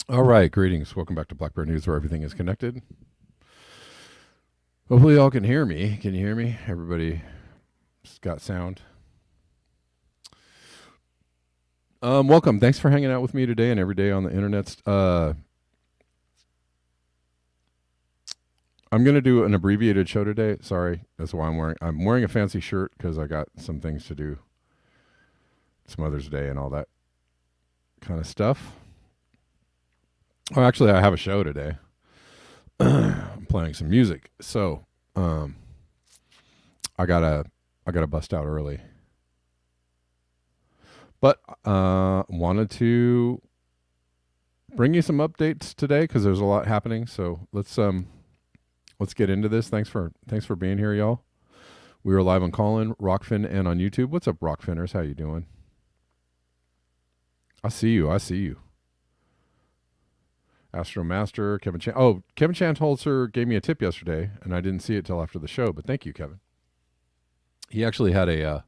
All right, greetings. Welcome back to Blackbird News, where everything is connected. Hopefully y'all can hear me. Can you hear me? Everybody's got sound. Welcome. Thanks for hanging out with me today and every day on the internet. I'm going to do an abbreviated show today. Sorry, that's why I'm wearing a fancy shirt because I got some things to do. It's Mother's Day and all that kind of stuff. Oh, actually, I have a show today. I'm playing some music, so I gotta bust out early. But wanted to bring you some updates today because there's a lot happening. So let's get into this. Thanks for being here, y'all. We are live on Callin, Rockfin, and on YouTube. What's up, Rockfinners? How you doing? I see you. Astro Master, Kevin Chan. Oh, Kevin Chantholzer gave me a tip yesterday, and I didn't see it till after the show, but thank you, Kevin. He actually had a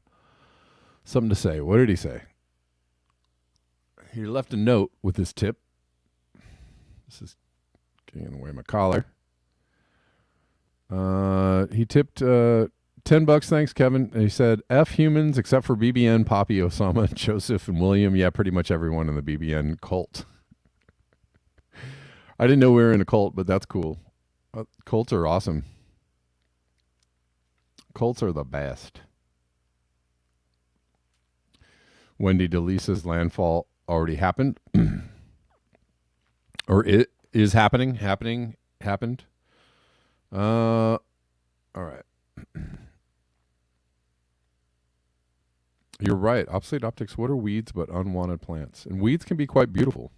something to say. What did he say? He left a note with his tip. This is getting in the way of my collar. He tipped $10, thanks, Kevin. And he said, F humans except for BBN, Poppy, Osama, Joseph, and William. Yeah, pretty much everyone in the BBN cult. I didn't know we were in a cult, but that's cool. Cults are awesome. Cults are the best. Wendy DeLisa's landfall already happened. Or it is happened. All right. You're right. Obsolete optics. What are weeds but unwanted plants? And weeds can be quite beautiful.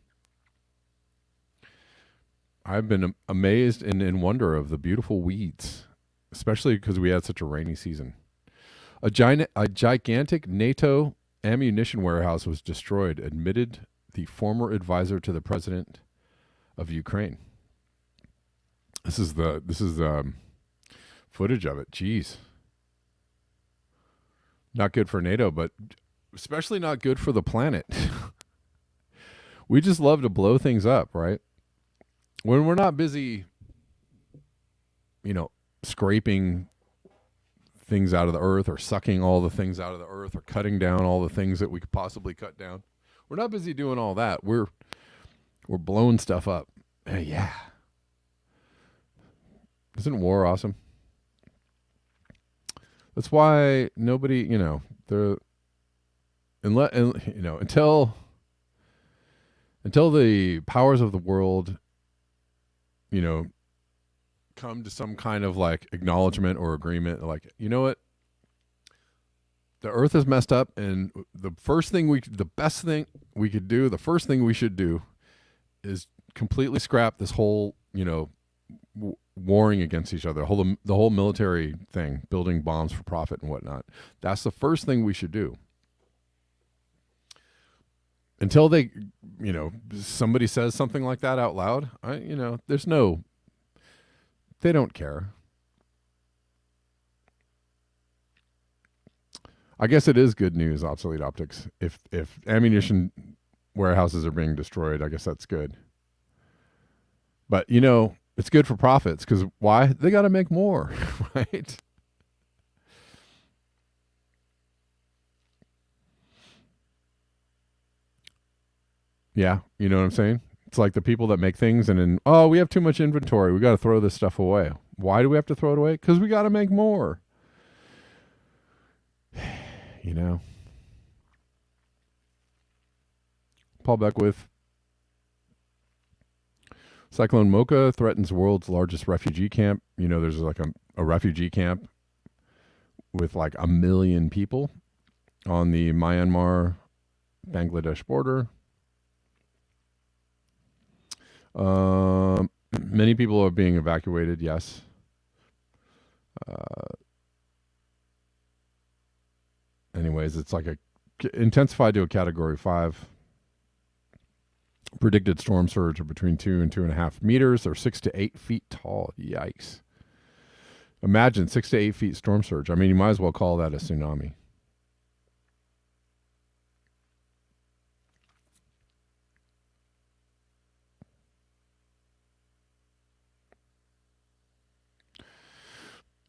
I've been amazed and in wonder of the beautiful weeds, especially because we had such a rainy season. A gigantic NATO ammunition warehouse was destroyed, admitted the former advisor to the president of Ukraine. This is footage of it. Jeez. Not good for NATO, but especially not good for the planet. We just love to blow things up, right? When we're not busy, scraping things out of the earth or sucking all the things out of the earth or cutting down all the things that we could possibly cut down. We're not busy doing all that. We're blowing stuff up. Yeah. Isn't war awesome? That's why nobody, until the powers of the world come to some kind of like acknowledgement or agreement, like, you know what? The earth is messed up, and the first thing we should do is completely scrap this whole, warring against each other, the whole military thing, building bombs for profit and whatnot. That's the first thing we should do. Until they, somebody says something like that out loud, they don't care. I guess it is good news, obsolete optics. If ammunition warehouses are being destroyed, I guess that's good. But, it's good for profits because why? They got to make more, right? Yeah, you know what I'm saying? It's like the people that make things and then, we have too much inventory. We got to throw this stuff away. Why do we have to throw it away? Because we got to make more. Paul Beckwith. Cyclone Mocha threatens world's largest refugee camp. There's like a refugee camp with like 1 million people on the Myanmar-Bangladesh border. Many people are being evacuated, yes. Anyways, it's like intensified to a Category 5. Predicted storm surge of between 2 and 2.5 meters, or 6 to 8 feet tall. Yikes. Imagine 6 to 8 feet storm surge. I mean, you might as well call that a tsunami.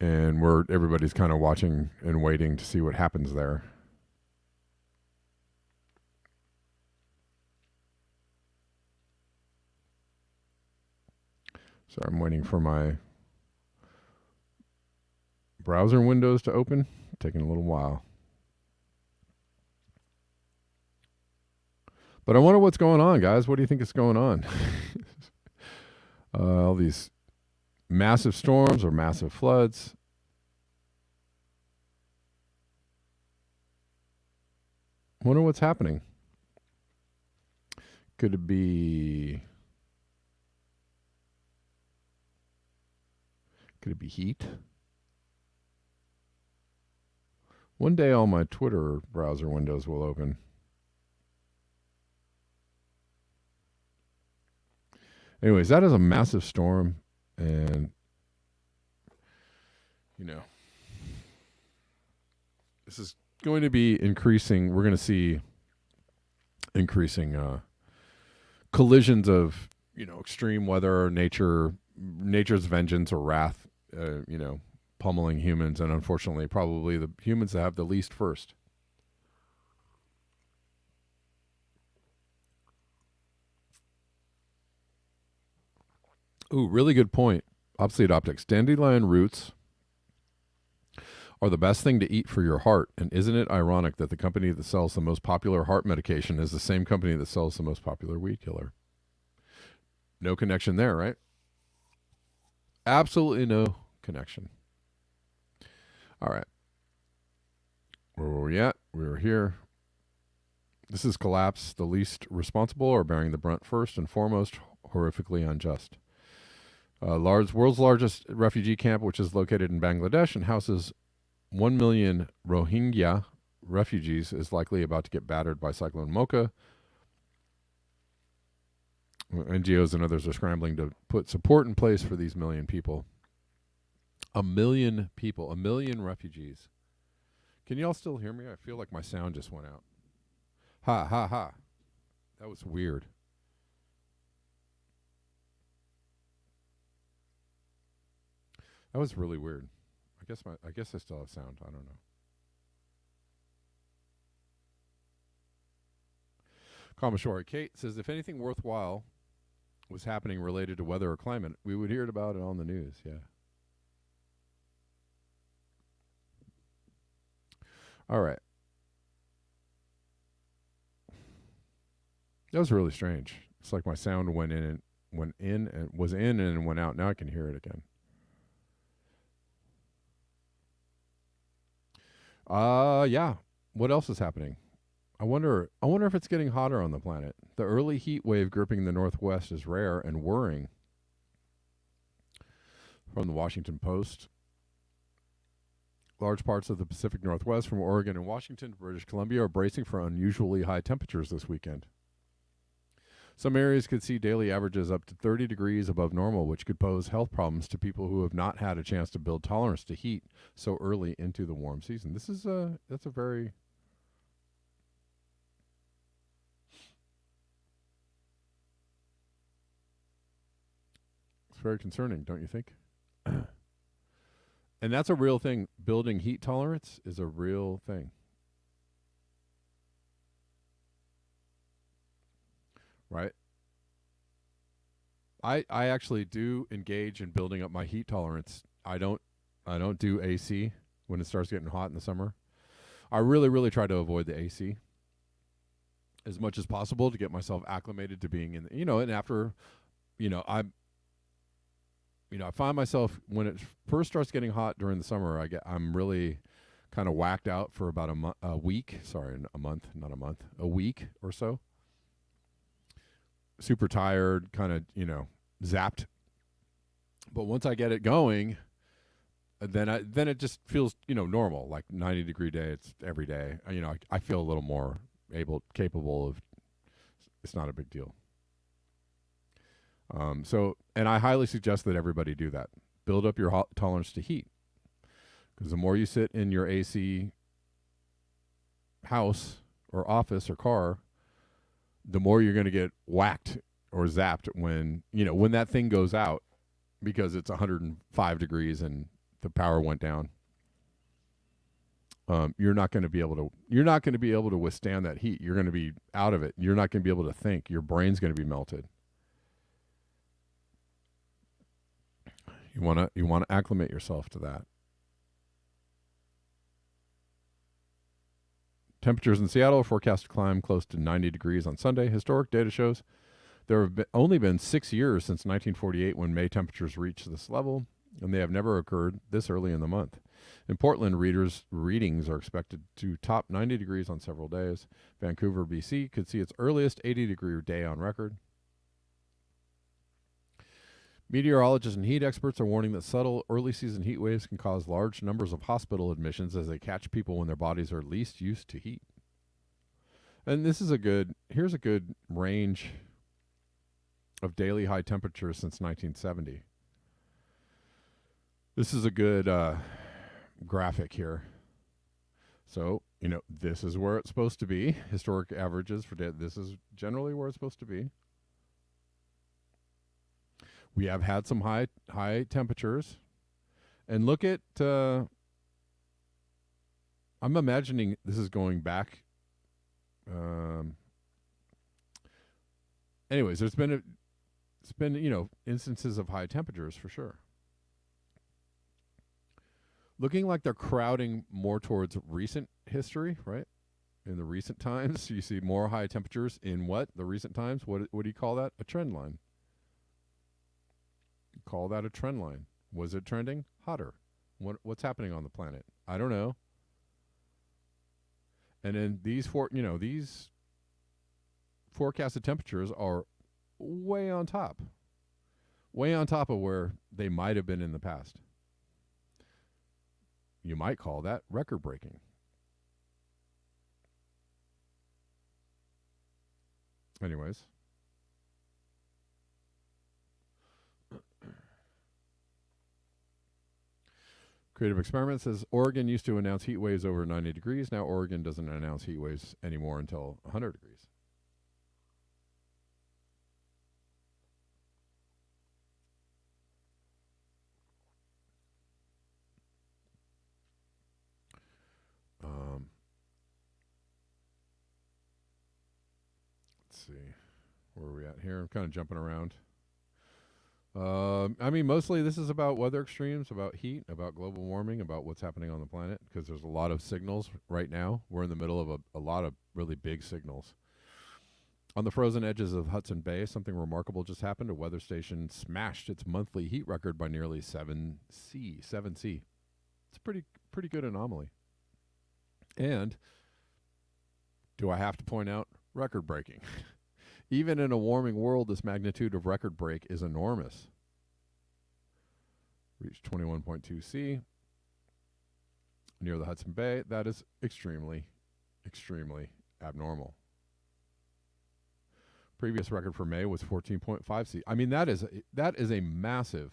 And everybody's kind of watching and waiting to see what happens there. So I'm waiting for my browser windows to open. Taking a little while. But I wonder what's going on, guys. What do you think is going on? All these massive storms or massive floods. Wonder what's happening. Could it be heat? One day all my Twitter browser windows will open. Anyways, that is a massive storm, and this is going to be increasing. We're going to see increasing collisions of extreme weather, nature's vengeance or wrath, pummeling humans, and unfortunately probably the humans that have the least first. Ooh, really good point. Obsolete optics. Dandelion roots are the best thing to eat for your heart, and isn't it ironic that the company that sells the most popular heart medication is the same company that sells the most popular weed killer? No connection there, right? Absolutely no connection. All right. Where were we at? We were here. This is collapse. The least responsible are bearing the brunt first and foremost, horrifically unjust. World's largest refugee camp, which is located in Bangladesh and houses 1 million Rohingya refugees, is likely about to get battered by Cyclone Mocha. NGOs and others are scrambling to put support in place for these million people. 1 million people, 1 million refugees. Can you all still hear me? I feel like my sound just went out. Ha, ha, ha. That was weird. That was really weird. I guess I still have sound. I don't know. Kamashori Kate says, if anything worthwhile was happening related to weather or climate, we would hear about it on the news. Yeah. All right. That was really strange. It's like my sound went in and was in and went out. Now I can hear it again. Yeah. What else is happening? I wonder if it's getting hotter on the planet. The early heat wave gripping the Northwest is rare and worrying. From the Washington Post. Large parts of the Pacific Northwest, from Oregon and Washington to British Columbia, are bracing for unusually high temperatures this weekend. Some areas could see daily averages up to 30 degrees above normal, which could pose health problems to people who have not had a chance to build tolerance to heat so early into the warm season. That's a very it's very concerning, don't you think? And that's a real thing. Building heat tolerance is a real thing. Right? I actually do engage in building up my heat tolerance. I don't do AC when it starts getting hot in the summer. I really try to avoid the AC as much as possible to get myself acclimated to being in and after I find myself when it first starts getting hot during the summer, I'm really kind of whacked out for about a week. Sorry, a month, not a month. A week or so. Super tired, kind of, zapped. But once I get it going, then it just feels normal, like 90-degree day. It's every day. I feel a little more capable of. It's not a big deal. And I highly suggest that everybody do that. Build up your tolerance to heat, because the more you sit in your AC house or office or car, the more you're going to get whacked or zapped when that thing goes out, because it's 105 degrees and the power went down. You're not going to be able to withstand that heat. You're going to be out of it. You're not going to be able to think. Your brain's going to be melted. You want to acclimate yourself to that. Temperatures in Seattle are forecast to climb close to 90 degrees on Sunday. Historic data shows there have only been 6 years since 1948 when May temperatures reached this level, and they have never occurred this early in the month. In Portland, readings are expected to top 90 degrees on several days. Vancouver, BC could see its earliest 80-degree day on record. Meteorologists and heat experts are warning that subtle early-season heat waves can cause large numbers of hospital admissions as they catch people when their bodies are least used to heat. And here's a good range of daily high temperatures since 1970. This is a good graphic here. So, this is where it's supposed to be. Historic averages for this is generally where it's supposed to be. We have had some high temperatures. And look at, I'm imagining this is going back. Anyways, it's been instances of high temperatures for sure. Looking like they're crowding more towards recent history, right? In the recent times, you see more high temperatures in the recent times. What do you call that? A trend line. You call that a trend line. Was it trending? Hotter. What's happening on the planet? I don't know. And then these forecasted temperatures are way on top of where they might have been in the past. You might call that record breaking. Anyways. Creative Experiment says Oregon used to announce heat waves over 90 degrees. Now Oregon doesn't announce heat waves anymore until 100 degrees. Let's see. Where are we at here? I'm kind of jumping around. Mostly this is about weather extremes, about heat, about global warming, about what's happening on the planet, because there's a lot of signals right now. We're in the middle of a lot of really big signals. On the frozen edges of Hudson Bay, something remarkable just happened. A weather station smashed its monthly heat record by nearly 7C. It's a pretty good anomaly. And do I have to point out record breaking? Even in a warming world, this magnitude of record break is enormous. Reached 21.2 C near the Hudson Bay. That is extremely, extremely abnormal. Previous record for May was 14.5 C. I mean, that is a massive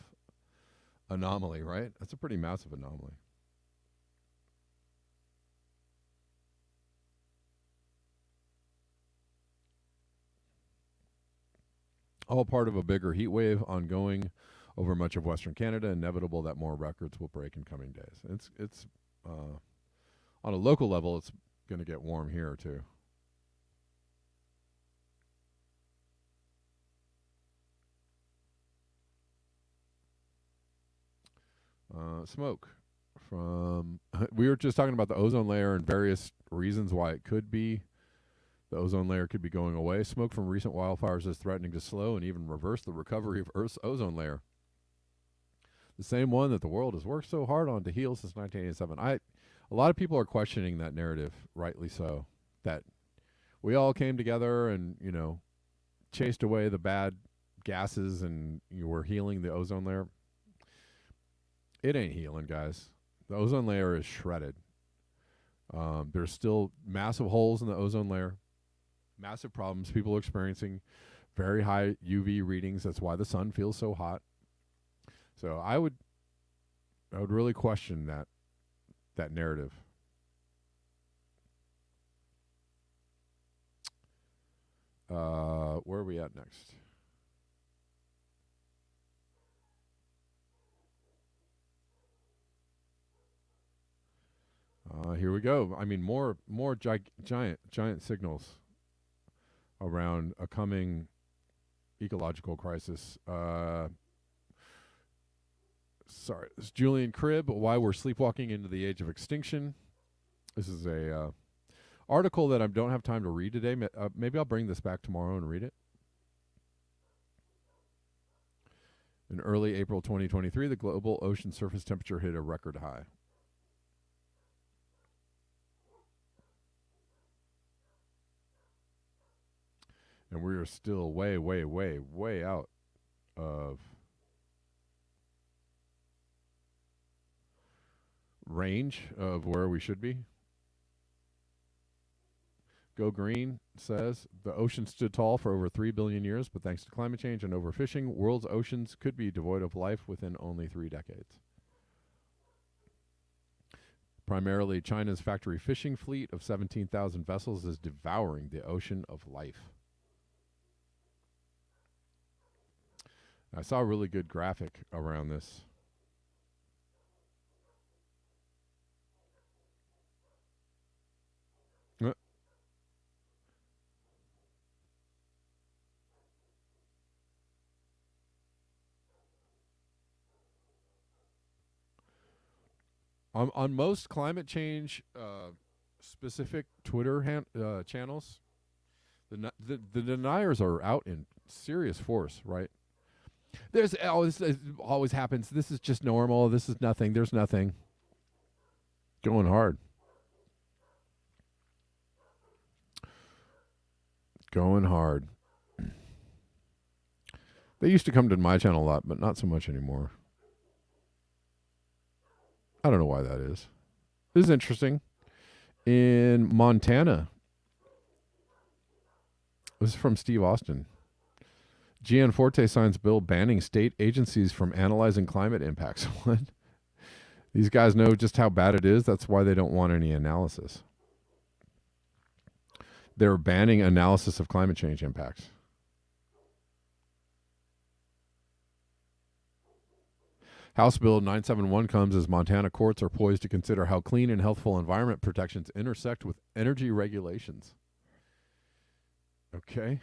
anomaly, right? That's a pretty massive anomaly. All part of a bigger heat wave ongoing over much of Western Canada. Inevitable that more records will break in coming days. It's on a local level, it's going to get warm here too. Smoke from we were just talking about the ozone layer and various reasons why it could be. The ozone layer could be going away. Smoke from recent wildfires is threatening to slow and even reverse the recovery of Earth's ozone layer. The same one that the world has worked so hard on to heal since 1987. A lot of people are questioning that narrative, rightly so, that we all came together and, chased away the bad gases and we're healing the ozone layer. It ain't healing, guys. The ozone layer is shredded. There's still massive holes in the ozone layer, massive problems. People are experiencing very high UV readings. That's why the sun feels so hot. So I would really question that narrative. Where are we at next? Here we go. I mean, more giant signals around a coming ecological crisis. Sorry, this is Julian Cribb. Why we're sleepwalking into the age of extinction. This is a article that I don't have time to read today. Maybe I'll bring this back tomorrow and read it. In early April 2023, the global ocean surface temperature hit a record high. And we are still way, way, way, way out of range of where we should be. Go Green says the ocean stood tall for over 3 billion years, but thanks to climate change and overfishing, world's oceans could be devoid of life within only 3 decades. Primarily, China's factory fishing fleet of 17,000 vessels is devouring the ocean of life. I saw a really good graphic around this. On most climate change specific Twitter channels, the deniers are out in serious force, right? This always happens. This is just normal. This is nothing. There's nothing. Going hard. Going hard. They used to come to my channel a lot, but not so much anymore. I don't know why that is. This is interesting. In Montana, this is from Steve Austin. Gianforte signs bill banning state agencies from analyzing climate impacts. What? These guys know just how bad it is. That's why they don't want any analysis. They're banning analysis of climate change impacts. House Bill 971 comes as Montana courts are poised to consider how clean and healthful environment protections intersect with energy regulations. Okay.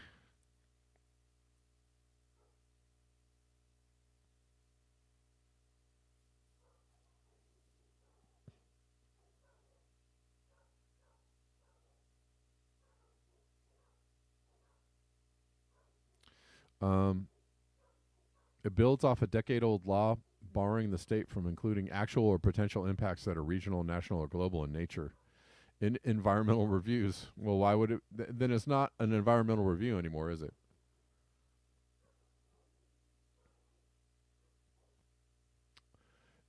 It builds off a decade-old law barring the state from including actual or potential impacts that are regional, national, or global in nature in environmental reviews. Well, why would it? Then it's not an environmental review anymore, is it?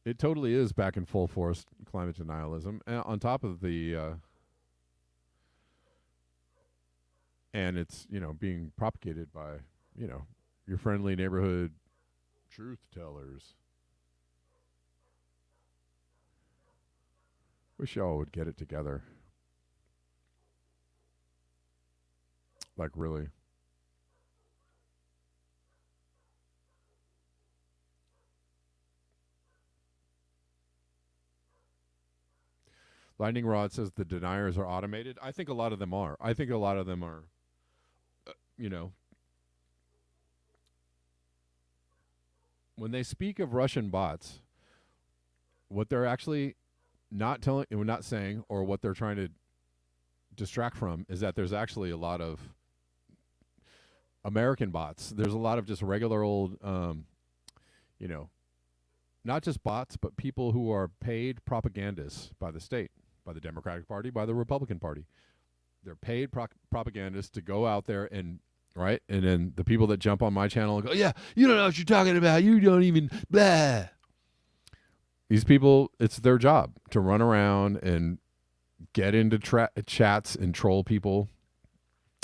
It totally is back in full force climate denialism. On top of the, and it's being propagated by your friendly neighborhood truth tellers. Wish y'all would get it together. Like, really. Lightning Rod says the deniers are automated. I think a lot of them are. I think a lot of them are, when they speak of Russian bots, what they're actually not saying, or what they're trying to distract from, is that there's actually a lot of American bots. There's a lot of just regular old, not just bots, but people who are paid propagandists by the state, by the Democratic Party, by the Republican Party. They're paid propagandists to go out there and, right? And then the people that jump on my channel and go, yeah, you don't know what you're talking about. You don't even, blah. These people, it's their job to run around and get into chats and troll people.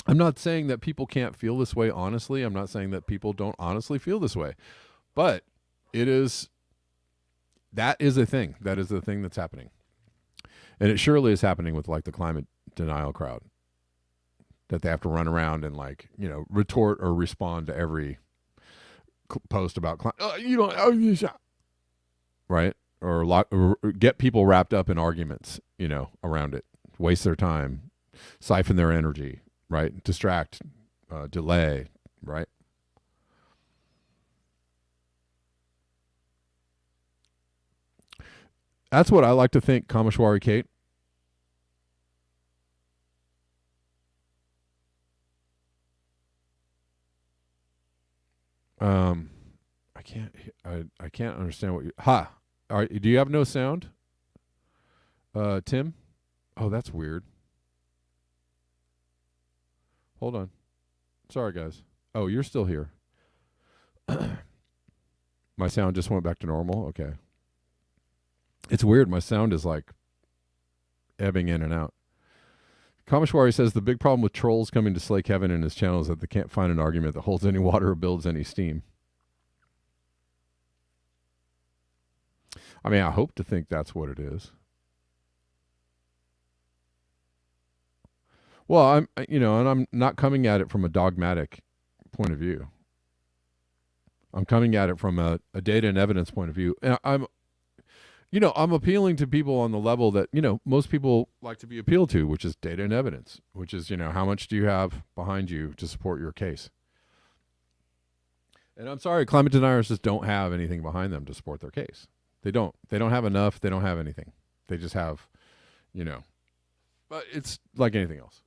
I'm not saying that people can't feel this way honestly. I'm not saying that people don't honestly feel this way. But that is a thing. That is the thing that's happening. And it surely is happening with like the climate denial crowd. That they have to run around and like, retort or respond to every post about climate. Right? Or get people wrapped up in arguments, around it. Waste their time. Siphon their energy. Right? Distract. Delay. Right? That's what I like to think, Kameshwari Kate. I can't understand what you. Ha! All right, do you have no sound, Tim? Oh, that's weird. Hold on. Sorry, guys. Oh, you're still here. My sound just went back to normal. Okay. It's weird. My sound is like ebbing in and out. Kameshwari says the big problem with trolls coming to slay Kevin and his channel is that they can't find an argument that holds any water or builds any steam. I mean, I hope to think that's what it is. Well, and I'm not coming at it from a dogmatic point of view. I'm coming at it from a data and evidence point of view. And I'm appealing to people on the level that, most people like to be appealed to, which is data and evidence, which is, how much do you have behind you to support your case? And I'm sorry, climate deniers just don't have anything behind them to support their case. They don't have enough. They don't have anything. They just have, but it's like anything else.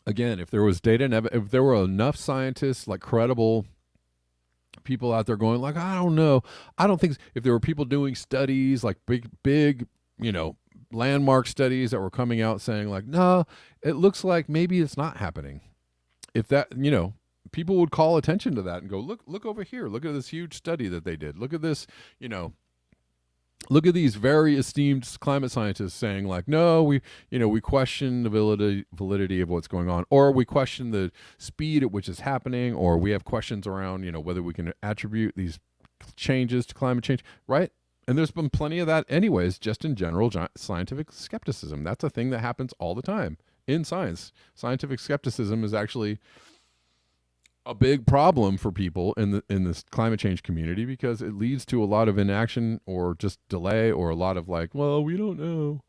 Again, if there was data and if there were enough scientists, like credible people out there going like, I don't know. I don't think if there were people doing studies, like big, landmark studies that were coming out saying like, no, it looks like maybe it's not happening. If that, people would call attention to that and go, look over here. Look at this huge study that they did. Look at this, look at these very esteemed climate scientists saying like, no, we question the validity of what's going on, or we question the speed at which it's happening, or we have questions around, whether we can attribute these changes to climate change, right? And there's been plenty of that anyways, just in general scientific skepticism. That's a thing that happens all the time in science. Scientific skepticism is actually a big problem for people in this climate change community, because it leads to a lot of inaction or just delay, or a lot of like, well, we don't know,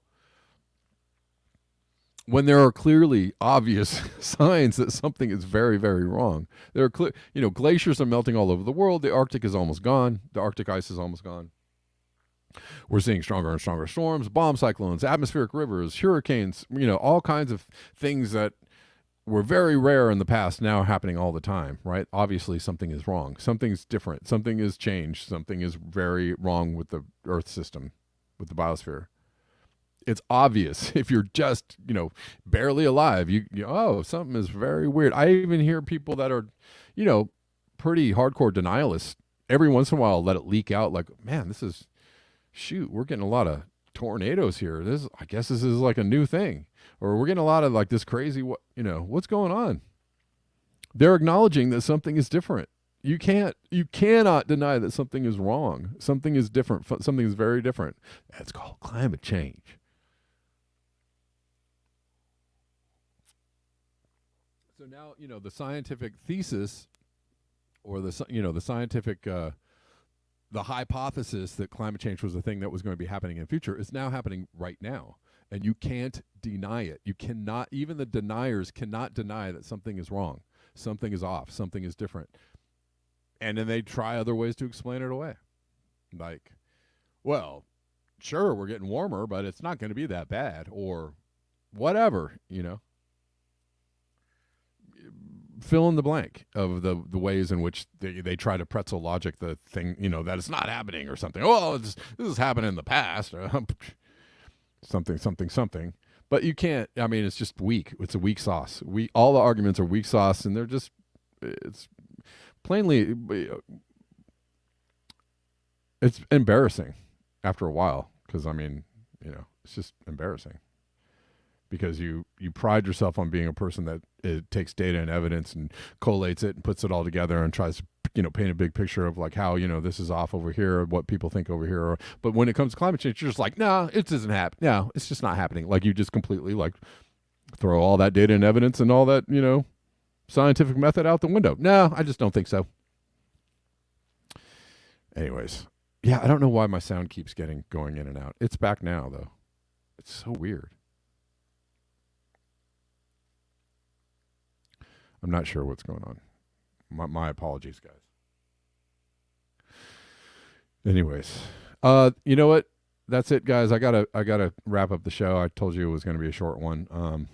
when there are clearly obvious signs that something is very, very wrong. There are clear, glaciers are melting all over the world. The Arctic is almost gone. The Arctic ice is almost gone. We're seeing stronger and stronger storms, bomb cyclones, atmospheric rivers, hurricanes, all kinds of things that were very rare in the past, now happening all the time, right? Obviously, something is wrong. Something's different. Something is changed. Something is very wrong with the Earth system, with the biosphere. It's obvious if you're just, barely alive. Oh, something is very weird. I even hear people that are, pretty hardcore denialists. Every once in a while, let it leak out like, man, we're getting a lot of tornadoes here. I guess this is like a new thing. Or we're getting a lot of like this crazy, what's going on? They're acknowledging that something is different. You cannot deny that something is wrong. Something is different. Something is very different. That's called climate change. So now, the scientific thesis, or the scientific, the hypothesis that climate change was a thing that was going to be happening in the future is now happening right now. And you can't deny it. You cannot, even the deniers cannot deny that something is wrong. Something is off. Something is different. And then they try other ways to explain it away. Like, well, sure, we're getting warmer, but it's not going to be that bad, or whatever, Fill in the blank of the ways in which they try to pretzel logic the thing, that it's not happening or something. Oh, this is happening in the past. Something. But you can't, it's just weak. It's a weak sauce. All the arguments are weak sauce, and it's plainly, it's embarrassing after a while, because I mean, it's just embarrassing, because you pride yourself on being a person that it takes data and evidence and collates it and puts it all together and tries to paint a big picture of like how this is off over here, or what people think over here. But when it comes to climate change, you're just like, no, it doesn't happen. No, it's just not happening. Like, you just completely like throw all that data and evidence and all that scientific method out the window. No, I just don't think so. Anyways, yeah, I don't know why my sound keeps going in and out. It's back now though. It's so weird. I'm not sure what's going on. My apologies, guys. Anyways, you know what? That's it, guys. I gotta wrap up the show. I told you it was going to be a short one.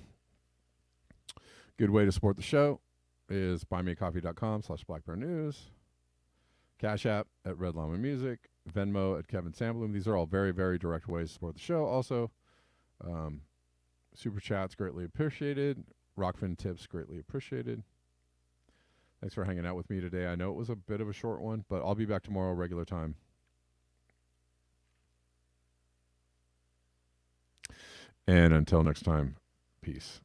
Good way to support the show is buymeacoffee.com/blackbearnews, Cash App at Red Llama Music, Venmo at Kevin Sandblum. These are all very, very direct ways to support the show. Also, super chats greatly appreciated. Rockfin tips greatly appreciated. Thanks for hanging out with me today. I know it was a bit of a short one, but I'll be back tomorrow, regular time. And until next time, peace.